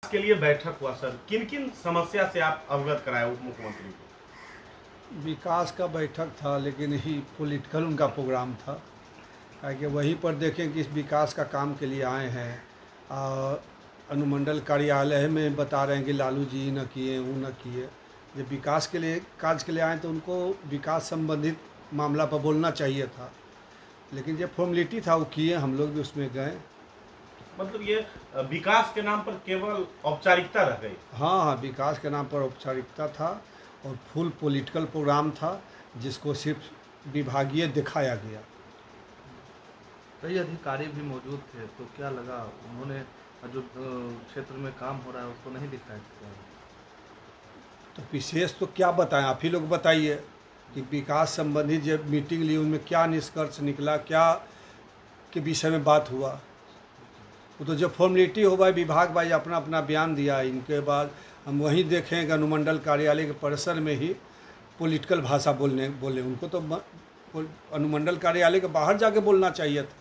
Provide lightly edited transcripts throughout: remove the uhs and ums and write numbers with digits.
के लिए बैठक हुआ सर, किन किन समस्या से आप अवगत कराए उप मुख्यमंत्री को? विकास का बैठक था, लेकिन ही पॉलिटिकल उनका प्रोग्राम था। कि वहीं पर देखें कि इस विकास का काम के लिए आए हैं और अनुमंडल कार्यालय में बता रहे हैं कि लालू जी न किए, वो न किए। जब विकास के लिए काज के लिए आए तो उनको विकास संबंधित मामला पर बोलना चाहिए था, लेकिन जो फॉर्मेलिटी था वो किए, हम लोग भी उसमें गए। मतलब ये विकास के नाम पर केवल औपचारिकता रह गई। हाँ हाँ, विकास के नाम पर औपचारिकता था और फुल पॉलिटिकल प्रोग्राम था, जिसको सिर्फ विभागीय दिखाया गया। कई अधिकारी भी मौजूद थे, तो क्या लगा उन्होंने जो क्षेत्र में काम हो रहा है उसको नहीं दिखाया? तो विशेष तो क्या बताएं, आप ही लोग बताइए कि विकास संबंधी जब मीटिंग ली उनमें क्या निष्कर्ष निकला, क्या के विषय में बात हुआ। वो तो जो फॉर्मेलिटी हो भाई, विभाग भाई अपना अपना बयान दिया। इनके बाद हम वहीं देखें कि अनुमंडल कार्यालय के परिसर में ही पॉलिटिकल भाषा बोले। उनको तो अनुमंडल कार्यालय के बाहर जाके बोलना चाहिए था।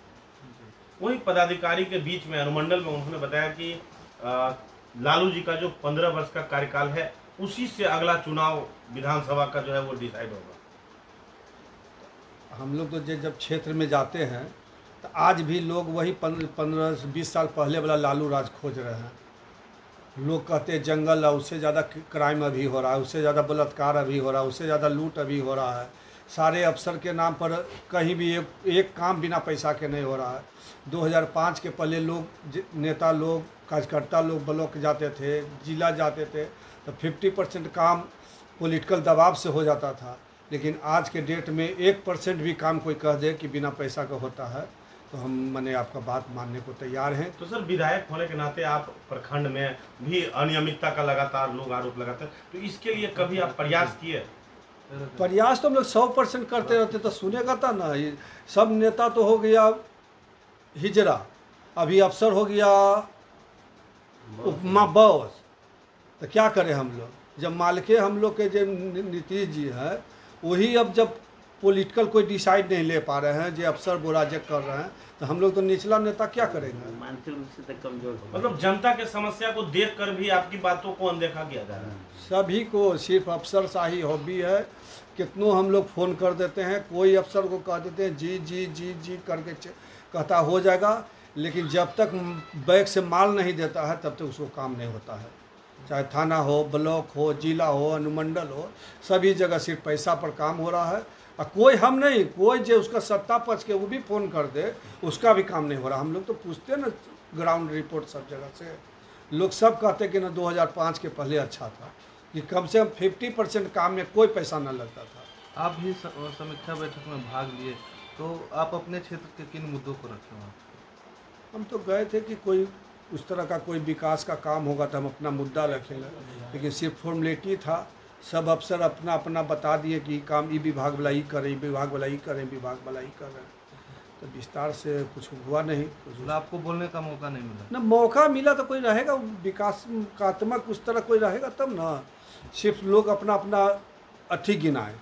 वही पदाधिकारी के बीच में अनुमंडल में उन्होंने बताया कि लालू जी का जो 15 वर्ष का कार्यकाल है उसी से अगला चुनाव विधानसभा का जो है वो डिसाइड होगा। हम लोग तो जब क्षेत्र में जाते हैं तो आज भी लोग वही 15-20 साल पहले वाला लालू राज खोज रहे हैं। लोग कहते हैं जंगल है, उससे ज़्यादा क्राइम अभी हो रहा है, उससे ज़्यादा बलात्कार अभी हो रहा है, उससे ज़्यादा लूट अभी हो रहा है। सारे अफसर के नाम पर कहीं भी एक काम बिना पैसा के नहीं हो रहा है। 2005 के पहले लोग नेता लोग कार्यकर्ता लोग ब्लॉक जाते थे, जिला जाते थे, तो 50% काम पॉलिटिकल दबाव से हो जाता था। लेकिन आज के डेट में 1% भी काम कोई कह दे कि बिना पैसा का होता है तो हम माने आपका बात मानने को तैयार हैं। तो सर, विधायक होने के नाते आप प्रखंड में भी अनियमितता का लगातार लोग आरोप लगाते हैं, तो इसके लिए कभी आप प्रयास किए? प्रयास तो हम लोग 100% करते रहते तो सुनेगा था ना। ये सब नेता तो हो गया हिजरा, अभी अफसर हो गया उपमा बॉस, तो क्या करें हम लोग। जब मालिके हम लोग के जो नीतीश जी हैं वही अब जब पॉलिटिकल कोई डिसाइड नहीं ले पा रहे हैं, जो अफसर बोराजे कर रहे हैं, तो हम लोग तो निचला नेता क्या करेंगे। मानसिक रूप से तो कमजोर हो। मतलब जनता के समस्या को देखकर भी आपकी बातों को अनदेखा किया जा रहा है। सभी को सिर्फ अफसर शाही हॉबी है। कितनों हम लोग फ़ोन कर देते हैं, कोई अफसर को कह देते हैं जी जी जी जी करके कहता हो जाएगा, लेकिन जब तक बैग से माल नहीं देता है तब तक उसको काम नहीं होता है। चाहे थाना हो, ब्लॉक हो, जिला हो, अनुमंडल हो, सभी जगह सिर्फ पैसा पर काम हो रहा है। और कोई हम नहीं, कोई जो उसका सत्ता पक्ष के वो भी फ़ोन कर दे उसका भी काम नहीं हो रहा। हम लोग तो पूछते हैं ना ग्राउंड रिपोर्ट सब जगह से, लोग सब कहते कि ना 2005 के पहले अच्छा था, कि कम से कम 50% काम में कोई पैसा न लगता था। आप भी समीक्षा बैठक में भाग लिए, तो आप अपने क्षेत्र के किन मुद्दों को रखे वहाँ? हम तो गए थे कि कोई उस तरह का कोई विकास का काम होगा तो हम अपना मुद्दा रखेंगे, लेकिन सिर्फ फॉर्मेलिटी था। सब अफसर अपना अपना बता दिए कि काम ये विभाग वाला ही करें, विभाग वाला ही करें, विभाग वाला ही कर रहे हैं, तो विस्तार से कुछ हुआ नहीं। कुछ आपको बोलने का मौका नहीं मिला? ना मौका मिला तो कोई रहेगा विकासात्मक उस तरह कोई रहेगा तब ना। सिर्फ लोग अपना अपना अथी गिनाए,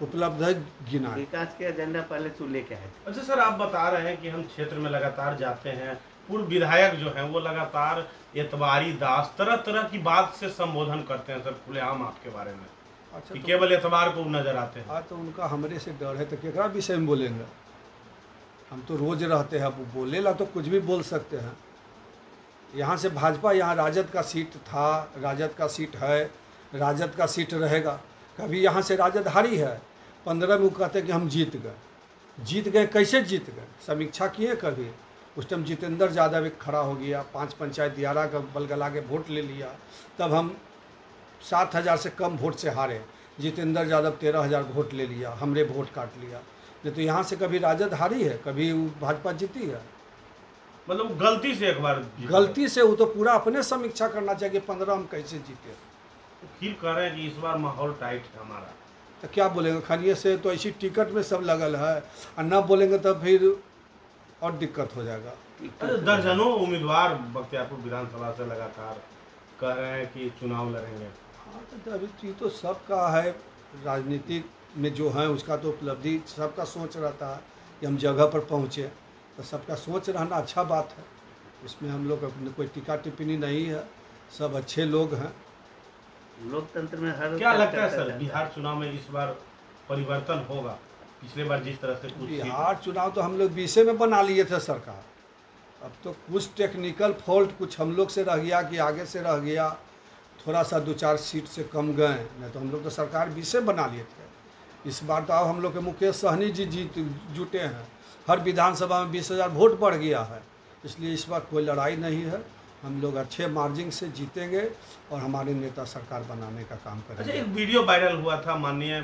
उपलब्ध गिनाए। विकास के एजेंडा पहले तू लेके आए। अच्छा सर, आप बता रहे हैं कि हम क्षेत्र में लगातार जाते हैं, पूर्व विधायक जो हैं वो लगातार एतवारी दास तरह तरह की बात से संबोधन करते हैं सर खुलेआम आपके बारे में। अच्छा, कि तो केवल एतवार को नजर आते हैं। तो उनका हमरे से डर है तो केकरा विषय में बोलेंगे। हम तो रोज रहते हैं, अब बोलेला तो कुछ भी बोल सकते हैं। यहाँ से भाजपा, यहाँ राजद का सीट था, राजद का सीट है, राजद का सीट रहेगा। कभी यहाँ से राजद हारी है, 15 में वो कहते हैं कि हम जीत गए। कैसे जीत गए, समीक्षा किए कभी? उस टाइम जितेंद्र यादव एक खड़ा हो गया, 5 पंचायत 11 का बलगला के वोट ले लिया, तब हम 7,000 से कम वोट से हारे। जितेंद्र यादव 13,000 वोट ले लिया, हमरे वोट काट लिया। नहीं तो यहाँ से कभी राजद हारी है, कभी भाजपा जीती है। मतलब गलती से एक बार गलती से वो तो पूरा अपने समीक्षा करना चाहिए, 15 हम कैसे जीते। फील कर रहे हैं कि इस बार माहौल टाइट है हमारा, तो क्या बोलेंगे, खनिये से तो ऐसी टिकट में सब लगल है, और न बोलेंगे तो फिर और दिक्कत हो जाएगा। दर्जनों उम्मीदवार बख्तियारपुर विधानसभा से लगातार कह रहे हैं कि चुनाव लड़ेंगे। हाँ, तो अभी चीज़ तो सबका है, राजनीति में जो है उसका तो उपलब्धि सबका सोच रहता है कि हम जगह पर पहुँचे, तो सबका सोच रहना अच्छा बात है। इसमें हम लोग अपने कोई टीका टिप्पणी नहीं है, सब अच्छे लोग हैं। लोकतंत्र में हर क्या लगता है करता सर, रहता बिहार चुनाव में इस बार परिवर्तन होगा? पिछले बार जिस तरह से कुछ बिहार चुनाव तो हम लोग 20 में बना लिए थे सरकार, अब तो कुछ टेक्निकल फॉल्ट कुछ हम लोग से रह गया कि आगे से रह गया, थोड़ा सा 2-4 सीट से कम गए, नहीं तो हम लोग तो सरकार 20 बना लिए थे। इस बार तो अब हम लोग के मुकेश सहनी जी जुटे हैं, हर विधानसभा में 20,000 वोट बढ़ गया है, इसलिए इस बार कोई लड़ाई नहीं है, हम लोग अच्छे मार्जिन से जीतेंगे और हमारे नेता सरकार बनाने का काम अच्छा, करेंगे। एक वीडियो वायरल हुआ था माननीय